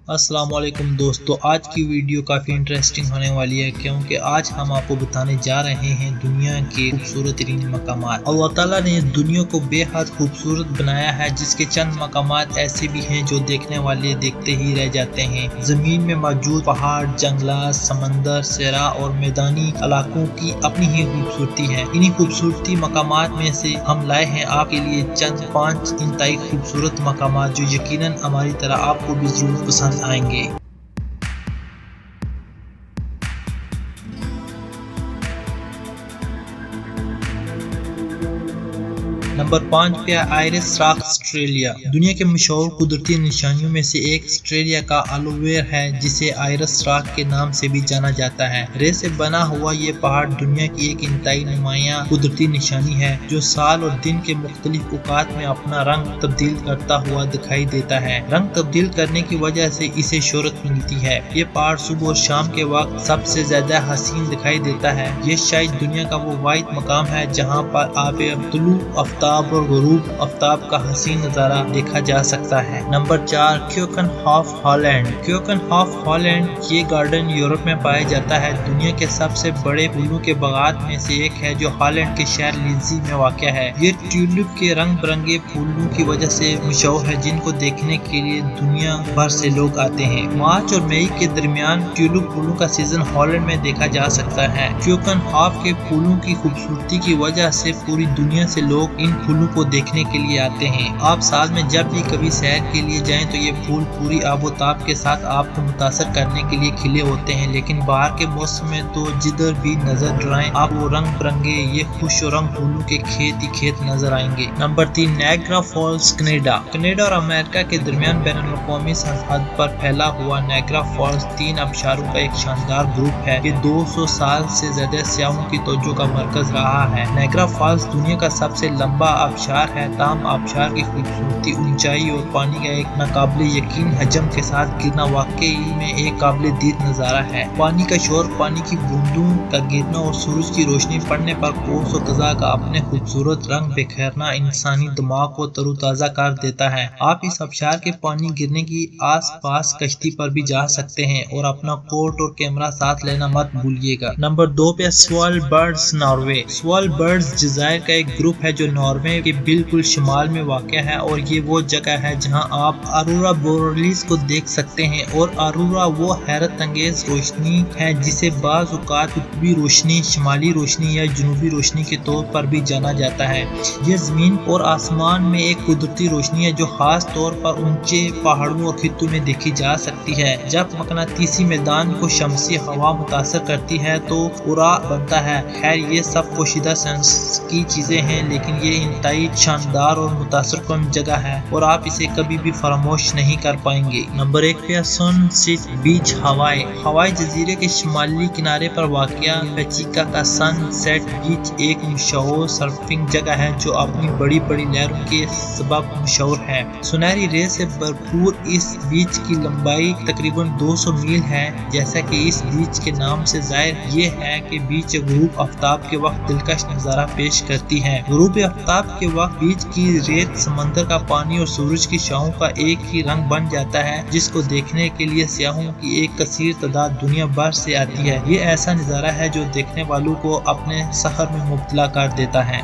अस्सलाम वालेकुम दोस्तों, आज की वीडियो काफ़ी इंटरेस्टिंग होने वाली है क्योंकि आज हम आपको बताने जा रहे हैं दुनिया के खूबसूरत तरीन मकामात। अल्लाह ताला ने दुनिया को बेहद खूबसूरत बनाया है, जिसके चंद मकामात ऐसे भी हैं जो देखने वाले देखते ही रह जाते हैं। ज़मीन में मौजूद पहाड़, जंगलात, समंदर, सहरा और मैदानी इलाकों की अपनी ही खूबसूरती है। इन्हीं खूबसूरती मकामात में से हम लाए हैं आपके लिए चंद 5 इंतहाई खूबसूरत मकामात जो यकीनन हमारी तरह आपको भी जरूर पसंद आएंगे। नंबर 5 पे आयरिस रॉक ऑस्ट्रेलिया। दुनिया के मशहूर कुदरती निशानियों में से एक ऑस्ट्रेलिया का अलोवेयर है, जिसे आयरिस रॉक के नाम से भी जाना जाता है। रेत से बना हुआ ये पहाड़ दुनिया की एक इंतहाई नुमायां कुदरती निशानी है जो साल और दिन के मुख्तलिफ औकात में अपना रंग तब्दील करता हुआ दिखाई देता है। रंग तब्दील करने की वजह से इसे शोहरत मिलती है। ये पहाड़ सुबह और शाम के वक्त सबसे ज्यादा हसीन दिखाई देता है। ये शायद दुनिया का वो वाहिद मकाम है जहाँ पर आप तुलू आफ्ताब और गुरूब आफ्ताब का हसीन नजारा देखा जा सकता है। Number 4 Keukenhof Holland. Keukenhof Holland ये गार्डन यूरोप में पाया जाता है। दुनिया के सबसे बड़े फूलों के बागात में से एक है जो हॉलैंड के शहर लीजी में वाक़या है। ये ट्यूलिप के रंग बिरंगे फूलों की वजह से मशहूर है, जिनको देखने के लिए दुनिया भर से लोग आते हैं। मार्च और मई के दरमियान ट्यूलिप फूलों का सीजन हॉलैंड में देखा जा सकता है। क्यूकेनहॉफ के फूलों की खूबसूरती की वजह से पूरी दुनिया से लोग इन फूलों को देखने के लिए आते हैं। आप साल में जब भी कभी सैर के लिए जाएं तो ये फूल पूरी आबोताब के साथ आपको मुतासर करने के लिए खिले होते हैं, लेकिन बाहर के मौसम में तो जिधर भी नजर डराएं आपको रंग बिरंगे ये खुश रंग फूलों के खेत ही खेत नजर आएंगे। Number 3 Niagara false Canada. Canada और अमेरिका के दरमियान बैनुल-अक़वामी सरहद पर फैला हुआ नायग्रा फॉल्स 3 आबशारों का एक शानदार ग्रुप है। ये 200 साल से ज्यादा सयाहों की तवज्जो का मरकज रहा है। नायग्रा फॉल्स दुनिया का सबसे लंबा आबशार है। ताम आबशार की खूबसूरती, ऊंचाई और पानी का एक नाकाबिले यकीन हजम के साथ गिरना वाकई में एक काबिले दीद नजारा है। पानी का शोर, पानी की बूंदों का गिरना और सूरज की रोशनी पड़ने पर कोस और कज़ा का अपने खूबसूरत रंग बिखेरना इंसानी दिमाग को तरोताजा कर देता है। आप इस आबशार के पानी गिरने की आस पास कश्ती पर भी जा सकते हैं और अपना कोट और कैमरा साथ लेना मत भूलिएगा। नंबर 2 पे स्वालबर्ड्स नॉर्वे। स्वालबर्ड्स जज़ायर का एक ग्रुप है जो नॉर्वे के बिल्कुल शिमाल में वाक़या है और ये वो जगह है जहां आप अरोरा बोरेलिस को देख सकते हैं। और अरोरा वो हैरत अंगेज रोशनी है जिसे बाज़ औक़ात उत्तरी रोशनी, शिमाली रोशनी या जनूबी रोशनी के तौर पर भी जाना जाता है। ये जमीन और आसमान में एक कुदरती रोशनी है जो खास तौर पर ऊंचे पहाड़ों और खित्तों में देखी जा सकती है। जब मकनातीसी मैदान को शमसी हवा मुतासर करती है तो उरा बनता है। खैर ये सब पोशीदा साइंस की चीजें हैं, लेकिन ये इंतहाई शानदार और मुतासरकुन जगह है और आप इसे कभी भी फरामोश नहीं कर पाएंगे। नंबर 1 पे सनसेट बीच हवाई। हवाई जजीरे के शिमाली किनारे पर वाक़या पेचिका का सनसेट बीच एक मशहूर सर्फिंग जगह है जो अपनी बड़ी बड़ी लहरों के सबब मशहूर है। सुनहरी रेत से भरपूर इस बीच की लंबाई तकरीबन 200 मील है। जैसा कि इस बीच के नाम से जाहिर ये है कि बीच गुरूब आफ्ताब के वक्त दिलकश नजारा पेश करती है। गुरूब आफ्ताब के वक्त बीच की रेत, समंदर का पानी और सूरज की शाहों का एक ही रंग बन जाता है, जिसको देखने के लिए सियाहों की एक कसीर तादाद दुनिया भर से आती है। ये ऐसा नजारा है जो देखने वालों को अपने सहर में मुब्तला कर देता है।